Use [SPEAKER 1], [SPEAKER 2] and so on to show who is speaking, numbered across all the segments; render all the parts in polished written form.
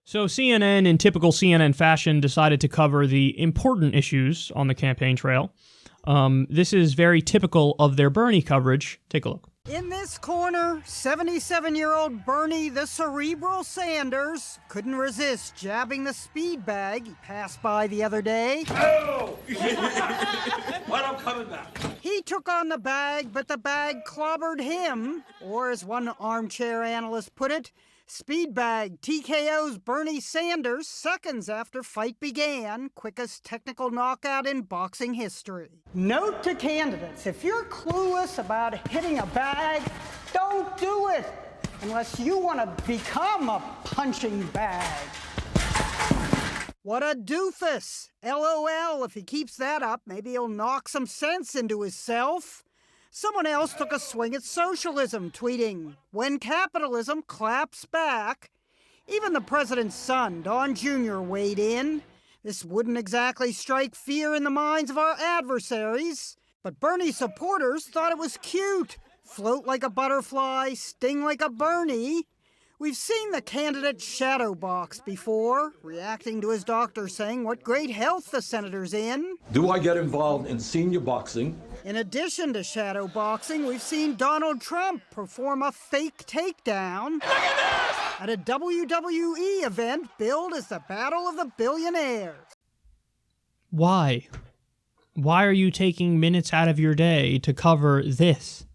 [SPEAKER 1] So CNN, in typical CNN fashion, decided to cover the important issues on the campaign trail. This is very typical of their Bernie coverage. Take a look.
[SPEAKER 2] In this corner, 77-year-old Bernie the Cerebral Sanders couldn't resist jabbing the speed bag he passed by the other day.
[SPEAKER 3] Oh! But I'm coming back.
[SPEAKER 2] He took on the bag, but the bag clobbered him. Or as one armchair analyst put it, speed bag TKO's Bernie Sanders seconds after fight began. Quickest technical knockout in boxing history. Note to candidates, if you're clueless about hitting a bag, don't do it unless you want to become a punching bag. What a doofus. LOL, if he keeps that up, maybe he'll knock some sense into himself. Someone else took a swing at socialism, tweeting, "When capitalism claps back." Even the president's son, Don Jr., weighed in. This wouldn't exactly strike fear in the minds of our adversaries, but Bernie supporters thought it was cute. Float like a butterfly, sting like a Bernie. We've seen the candidate shadow box before, reacting to his doctor saying what great health the senator's in.
[SPEAKER 3] Do I get involved in senior boxing?
[SPEAKER 2] In addition to shadow boxing, we've seen Donald Trump perform a fake takedown at a WWE event billed as the Battle of the Billionaires.
[SPEAKER 1] Why? Why are you taking minutes out of your day to cover this?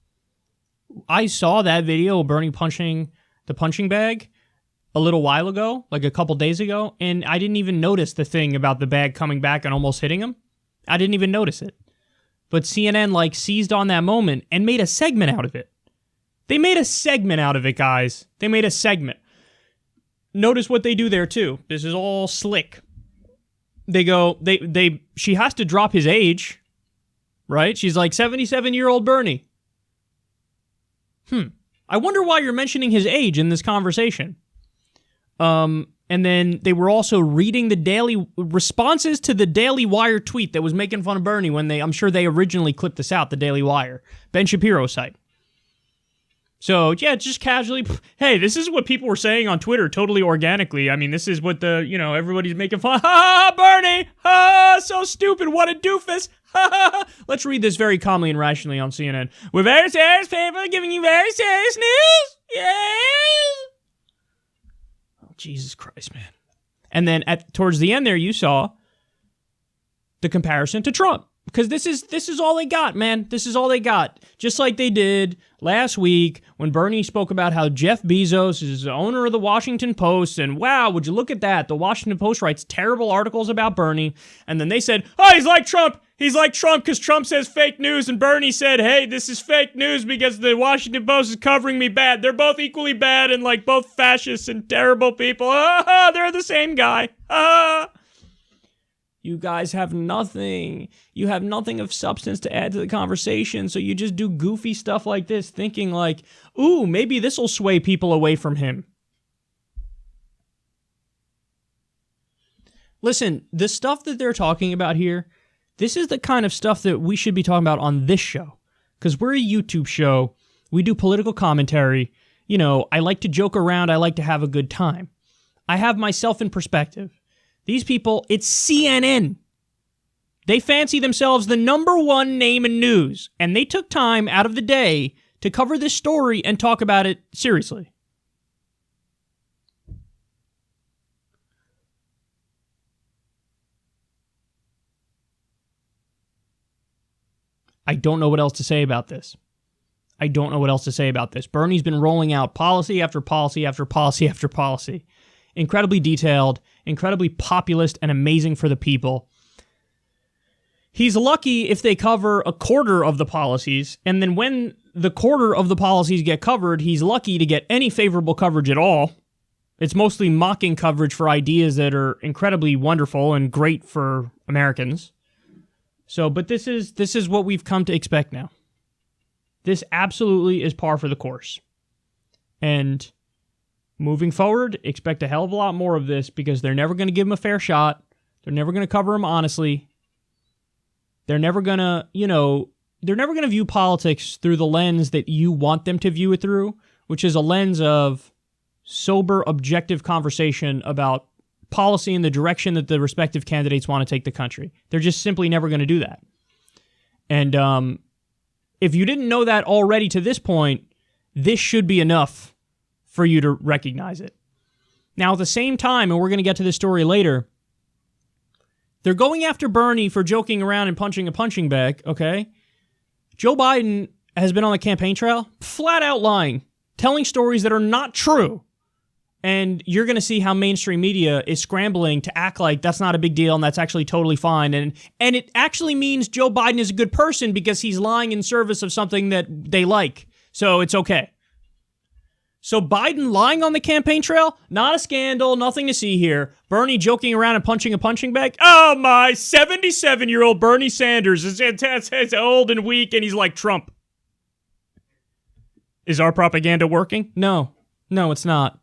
[SPEAKER 1] I saw that video of Bernie punching the punching bag a little while ago, like a couple days ago, and I didn't even notice the thing about the bag coming back and almost hitting him. I didn't even notice it. But CNN, seized on that moment and made a segment out of it. They made a segment out of it, guys. They made a segment. Notice what they do there, too. This is all slick. They go, she has to drop his age, right? She's like 77-year-old Bernie. I wonder why you're mentioning his age in this conversation. And then they were also reading the daily responses to the Daily Wire tweet that was making fun of Bernie when I'm sure they originally clipped this out, the Daily Wire, Ben Shapiro's site. So, yeah, just casually, hey, this is what people were saying on Twitter totally organically. I mean, this is what everybody's making fun. Ha, Bernie! Ha, so stupid. What a doofus. Ha. Let's read this very calmly and rationally on CNN. We're very serious people giving you very serious news. Yes. Oh, Jesus Christ, man. And then towards the end there, you saw the comparison to Trump. Because this is all they got, man. This is all they got. Just like they did last week when Bernie spoke about how Jeff Bezos is the owner of the Washington Post, and wow, would you look at that? The Washington Post writes terrible articles about Bernie, and then they said, oh, he's like Trump. He's like Trump because Trump says fake news, and Bernie said, hey, this is fake news because the Washington Post is covering me bad. They're both equally bad and both fascists and terrible people. They're the same guy. You guys have nothing. You have nothing of substance to add to the conversation, so you just do goofy stuff like this, thinking ooh, maybe this will sway people away from him. Listen, the stuff that they're talking about here, this is the kind of stuff that we should be talking about on this show, because we're a YouTube show. We do political commentary. I like to joke around. I like to have a good time. I have myself in perspective. These people, it's CNN. They fancy themselves the #1 name in news, and they took time out of the day to cover this story and talk about it seriously. I don't know what else to say about this. Bernie's been rolling out policy after policy after policy after policy. Incredibly detailed, incredibly populist, and amazing for the people. He's lucky if they cover a quarter of the policies, and then when the quarter of the policies get covered, he's lucky to get any favorable coverage at all. It's mostly mocking coverage for ideas that are incredibly wonderful and great for Americans. But this is what we've come to expect now. This absolutely is par for the course. And moving forward, expect a hell of a lot more of this because they're never going to give him a fair shot. They're never going to cover him honestly. They're never going to, they're never going to view politics through the lens that you want them to view it through, which is a lens of sober, objective conversation about policy and the direction that the respective candidates want to take the country. They're just simply never going to do that. And if you didn't know that already to this point, this should be enough for you to recognize it. Now, at the same time, and we're going to get to this story later, they're going after Bernie for joking around and punching a punching bag, okay? Joe Biden has been on the campaign trail, flat out lying, telling stories that are not true. And you're going to see how mainstream media is scrambling to act like that's not a big deal and that's actually totally fine. And it actually means Joe Biden is a good person because he's lying in service of something that they like. So it's okay. So Biden lying on the campaign trail, not a scandal, nothing to see here. Bernie joking around and punching a punching bag. Oh my, 77-year-old Bernie Sanders is old and weak and he's like Trump. Is our propaganda working? No, it's not.